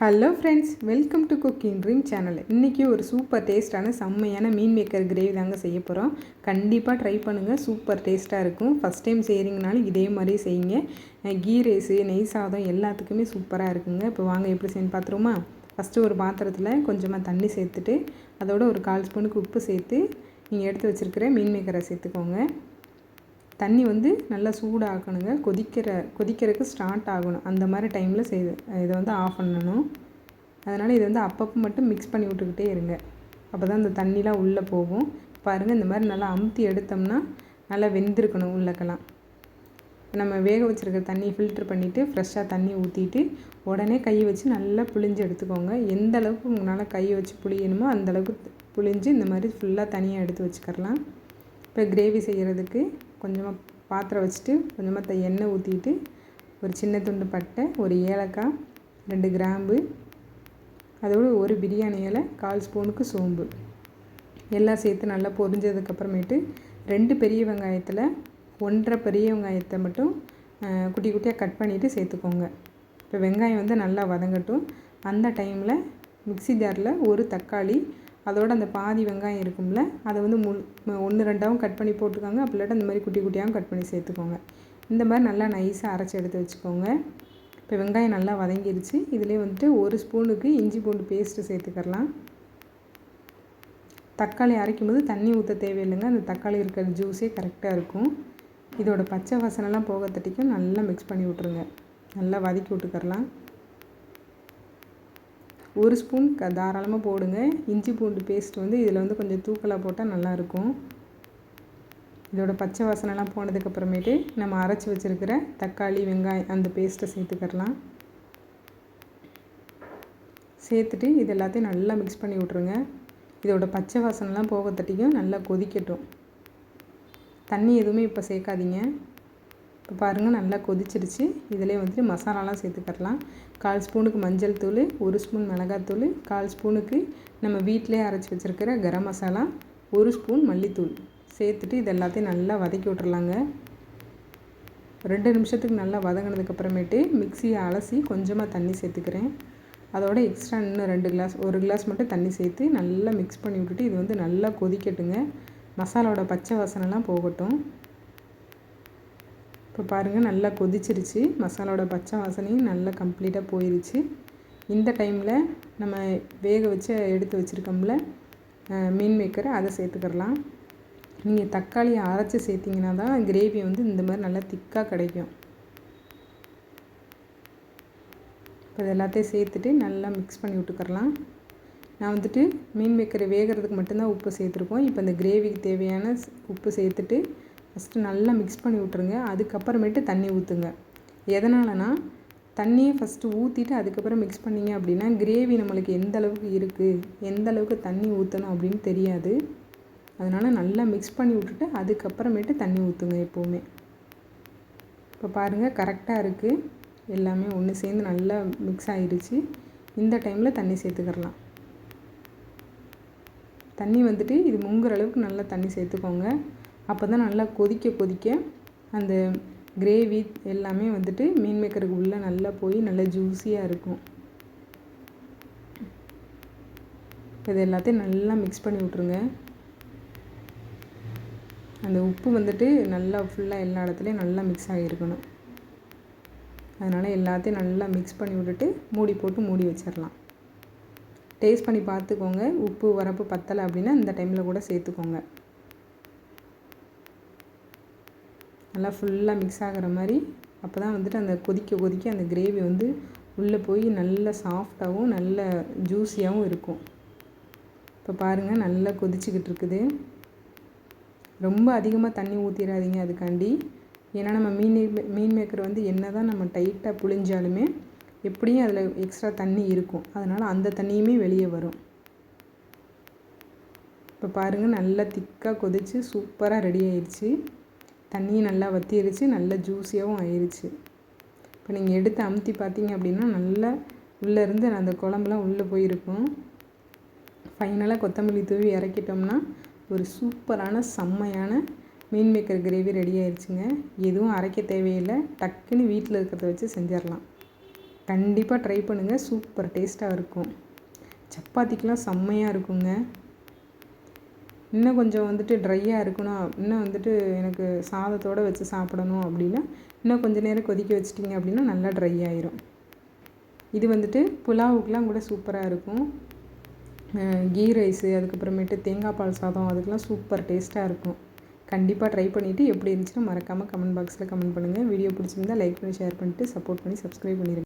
Hello friends, welcome to cooking dream channel. இன்றைக்கி ஒரு super டேஸ்ட்டான செம்மையான மீன் மேக்கர் கிரேவி தாங்க செய்ய போகிறோம். கண்டிப்பாக ட்ரை பண்ணுங்கள், சூப்பர் டேஸ்ட்டாக இருக்கும். ஃபஸ்ட் டைம் செய்கிறீங்கனாலும் இதே மாதிரி செய்யுங்க. கீ ரைஸு, நெய் சாதம் எல்லாத்துக்குமே சூப்பராக இருக்குங்க. இப்போ வாங்க எப்படி செய்யணும் பார்த்துருமா. ஃபஸ்ட்டு ஒரு பாத்திரத்தில் கொஞ்சமாக தண்ணி சேர்த்துட்டு அதோட ஒரு 1/4 ஸ்பூனுக்கு உப்பு சேர்த்து நீங்கள் எடுத்து வச்சுருக்கிற மீன் மேக்கரை சேர்த்துக்கோங்க. தண்ணி நல்லா சூடாகணுங்க. கொதிக்கிறதுக்கு ஸ்டார்ட் ஆகணும். அந்த மாதிரி டைமில் இதை ஆஃப் பண்ணணும். அதனால் இதை அப்பப்போ மட்டும் மிக்ஸ் பண்ணி விட்டுக்கிட்டே இருங்க. அப்போ தான் இந்த தண்ணிலாம் உள்ளே போகும். பாருங்கள், இந்த மாதிரி நல்லா அமுத்தி எடுத்தோம்னா நல்லா வெந்திருக்கணும் உள்ளக்கெல்லாம். நம்ம வேக வச்சுருக்கிற தண்ணியை ஃபில்ட்ரு பண்ணிவிட்டு ஃப்ரெஷ்ஷாக தண்ணி ஊற்றிட்டு உடனே கையை வச்சு நல்லா புழிஞ்சு எடுத்துக்கோங்க. எந்த அளவுக்கு உங்களால் கையை வச்சு புழியணுமோ அந்தளவுக்கு புழிஞ்சு இந்த மாதிரி ஃபுல்லாக தனியாக எடுத்து வச்சுக்கிறலாம். இப்போ கிரேவி செய்கிறதுக்கு கொஞ்சமாக பாத்திரம் வச்சுட்டு கொஞ்சமாக எண்ணெய் ஊற்றிட்டு ஒரு சின்ன துண்டு பட்டை, ஒரு ஏலக்காய், 2 கிராம்பு, அதோடு ஒரு பிரியாணி இலை, 1/4 ஸ்பூனுக்கு சோம்பு எல்லாம் சேர்த்து நல்லா பொரிஞ்சதுக்கப்புறமேட்டு 2 பெரிய வெங்காயத்தில் 1.5 பெரிய வெங்காயத்தை மட்டும் குட்டி குட்டியாக கட் பண்ணிவிட்டு சேர்த்துக்கோங்க. இப்போ வெங்காயம் நல்லா வதங்கட்டும். அந்த டைமில் மிக்ஸி ஜாரில் ஒரு தக்காளி, அதோடு அந்த பாதி வெங்காயம் இருக்கும்ல, அதை 1 2ஆகவும் கட் பண்ணி போட்டுக்கோங்க. அப்படி இல்லாட்டி அந்த மாதிரி குட்டி குட்டியாகவும் கட் பண்ணி சேர்த்துக்கோங்க. இந்த மாதிரி நல்லா நைஸாக அரைச்சி எடுத்து வச்சுக்கோங்க. இப்போ வெங்காயம் நல்லா வதங்கிடுச்சு. இதிலே 1 ஸ்பூனுக்கு இஞ்சி பூண்டு பேஸ்ட்டு சேர்த்துக்கலாம். தக்காளி அரைக்கும்போது தண்ணி ஊற்ற தேவையில்லைங்க. அந்த தக்காளி இருக்கிற ஜூஸே கரெக்டாக இருக்கும். இதோட பச்சை வாசனைலாம் போகத்தட்டிக்கும் நல்லா மிக்ஸ் பண்ணி விட்ருங்க. நல்லா வதக்கி விட்டுக்கரலாம். 1 ஸ்பூன் தாராளமாக போடுங்க. இஞ்சி பூண்டு பேஸ்ட் இதில் கொஞ்சம் தூக்கலாக போட்டால் நல்லாயிருக்கும். இதோட பச்சை வாசனைலாம் போனதுக்கப்புறமேட்டு நம்ம அரைச்சி வச்சுருக்கிற தக்காளி, வெங்காயம் அந்த பேஸ்ட்டை சேர்த்துக்கலாம். சேர்த்துட்டு இது எல்லாத்தையும் நல்லா மிக்ஸ் பண்ணி விட்ருங்க. இதோட பச்சை வாசனைலாம் போகத்தட்டிக்கும் நல்லா கொதிக்கட்டும். தண்ணி எதுவுமே இப்போ சேர்க்காதீங்க. இப்போ பாருங்கள், நல்லா கொதிச்சிருச்சு. இதிலே மசாலாலாம் சேர்த்துக்கலாம். 1/4 ஸ்பூனுக்கு மஞ்சள் தூள், 1 ஸ்பூன் மிளகாத்தூள், 1/4 ஸ்பூனுக்கு நம்ம வீட்டிலே அரைச்சி வச்சுருக்கிற கரம் மசாலா, 1 ஸ்பூன் மல்லித்தூள் சேர்த்துட்டு இது எல்லாத்தையும் நல்லா வதக்கி விட்றலாங்க. 2 நிமிஷத்துக்கு நல்லா வதங்கினதுக்கப்புறமேட்டு மிக்ஸியை அலசி கொஞ்சமாக தண்ணி சேர்த்துக்கிறேன். அதோட எக்ஸ்ட்ரா இன்னும் 2 கிளாஸ் 1 கிளாஸ் மட்டும் தண்ணி சேர்த்து நல்லா மிக்ஸ் பண்ணி விட்டுட்டு இது நல்லா கொதிக்கட்டுங்க. மசாலாவோட பச்சை வாசனைலாம் போகட்டும். இப்போ பாருங்கள், நல்லா கொதிச்சிருச்சு. மசாலாவோட பச்சை வாசனையும் நல்லா கம்ப்ளீட்டாக போயிடுச்சு. இந்த டைமில் நம்ம வேக வச்சு எடுத்து வச்சுருக்கோம்ல மீன் மேக்கரை, அதை சேர்த்துக்கலாம். நீங்கள் தக்காளியை அரைச்சி சேர்த்திங்கன்னா தான் கிரேவி இந்த மாதிரி நல்லா திக்காக கிடைக்கும். இப்போ இது எல்லாத்தையும் சேர்த்துட்டு நல்லா மிக்ஸ் பண்ணி விட்டுக்கரலாம். நான் மீன் மேக்கரை வேகிறதுக்கு மட்டும்தான் உப்பு சேர்த்துருக்கோம். இப்போ இந்த கிரேவிக்கு தேவையான உப்பு சேர்த்துட்டு ஃபஸ்ட்டு நல்லா மிக்ஸ் பண்ணி விட்ருங்க. அதுக்கப்புறமேட்டு தண்ணி ஊற்றுங்க. எதனாலனா தண்ணியை ஃபஸ்ட்டு ஊற்றிட்டு அதுக்கப்புறம் மிக்ஸ் பண்ணிங்க அப்படின்னா கிரேவி நம்மளுக்கு எந்த அளவுக்கு இருக்குது, எந்த அளவுக்கு தண்ணி ஊற்றணும் அப்படின்னு தெரியாது. அதனால் நல்லா மிக்ஸ் பண்ணி விட்டுட்டு அதுக்கப்புறமேட்டு தண்ணி ஊற்றுங்க எப்போவுமே. இப்போ பாருங்கள், கரெக்டாக இருக்குது. எல்லாமே ஒன்று சேர்ந்து நல்லா மிக்ஸ் ஆகிடுச்சு. இந்த டைமில் தண்ணி சேர்த்துக்கிறலாம். தண்ணி இது முங்குற அளவுக்கு நல்லா தண்ணி சேர்த்துக்கோங்க. அப்போ தான் நல்லா கொதிக்க அந்த கிரேவி எல்லாமே மீன் மேக்கருக்கு உள்ளே நல்லா போய் நல்லா ஜூஸியாக இருக்கும். இது எல்லாத்தையும் நல்லா மிக்ஸ் பண்ணி விட்ருங்க. அந்த உப்பு நல்லா ஃபுல்லாக எல்லா இடத்துலையும் நல்லா மிக்ஸ் ஆகியிருக்கணும். அதனால் எல்லாத்தையும் நல்லா மிக்ஸ் பண்ணி விட்டுட்டு மூடி போட்டு மூடி வச்சிடலாம். டேஸ்ட் பண்ணி பார்த்துக்கோங்க. உப்பு வரப்பு பத்தலை அப்படின்னா இந்த டைமில் கூட சேர்த்துக்கோங்க. நல்லா ஃபுல்லாக மிக்ஸ் ஆகிற மாதிரி. அப்போ தான் அந்த கொதிக்க அந்த கிரேவி உள்ளே போய் நல்ல சாஃப்டாகவும் நல்ல ஜூஸியாகவும் இருக்கும். இப்போ பாருங்கள், நல்லா கொதிச்சுக்கிட்டு இருக்குது. ரொம்ப அதிகமாக தண்ணி ஊற்றிடாதீங்க அதுக்காண்டி. ஏன்னா நம்ம மீன் மேக்கர் என்ன தான் நம்ம டைட்டாக புழிஞ்சாலுமே எப்படியும் அதில் எக்ஸ்ட்ரா தண்ணி இருக்கும். அதனால் அந்த தண்ணியுமே வெளியே வரும். இப்போ பாருங்கள், நல்லா திக்காக கொதித்து சூப்பராக ரெடி ஆயிடுச்சு. தண்ணியும் நல்லா வற்றிருச்சு, நல்லா ஜூஸியாகவும் ஆயிடுச்சு. இப்போ நீங்கள் எடுத்து அமுத்தி பார்த்தீங்க அப்படின்னா நல்லா உள்ளேருந்து அந்த குழம்புலாம் உள்ளே போயிருக்கும். ஃபைனலாக கொத்தமல்லி தூவி இறக்கிட்டோம்னா ஒரு சூப்பரான செம்மையான மீன் மேக்கர் கிரேவி ரெடி ஆயிடுச்சுங்க. எதுவும் அரைக்க தேவையில்லை. டக்குன்னு வீட்டில் இருக்கிறத வச்சு செஞ்சிடலாம். கண்டிப்பாக ட்ரை பண்ணுங்கள், சூப்பர் டேஸ்ட்டாக இருக்கும். சப்பாத்திக்கெலாம் செம்மையாக இருக்குங்க. இன்னும் கொஞ்சம் வந்துட்டு ட்ரையாக இருக்கணும், இன்னும் வந்துட்டு எனக்கு சாதத்தோடு வச்சு சாப்பிடணும் அப்படின்னா இன்னும் கொஞ்சம் நேரம் கொதிக்க வச்சிட்டிங்க அப்படின்னா நல்லா ட்ரை ஆயிரும். இது வந்துட்டு புலாவுக்கெலாம் கூட சூப்பராக இருக்கும். கீ ரைஸு, அதுக்கப்புறமேட்டு தேங்காய் பால் சாதம், அதுக்கெலாம் சூப்பர் டேஸ்ட்டாக இருக்கும். கண்டிப்பாக ட்ரை பண்ணிவிட்டு எப்படி இருந்துச்சுன்னா மறக்காமல் கமெண்ட் பாக்ஸில் கமெண்ட் பண்ணுங்கள். வீடியோ பிடிச்சிருந்தா லைக் பண்ணி, ஷேர் பண்ணிவிட்டு, சப்போர்ட் பண்ணி, சப்ஸ்கிரைப் பண்ணிடுங்க.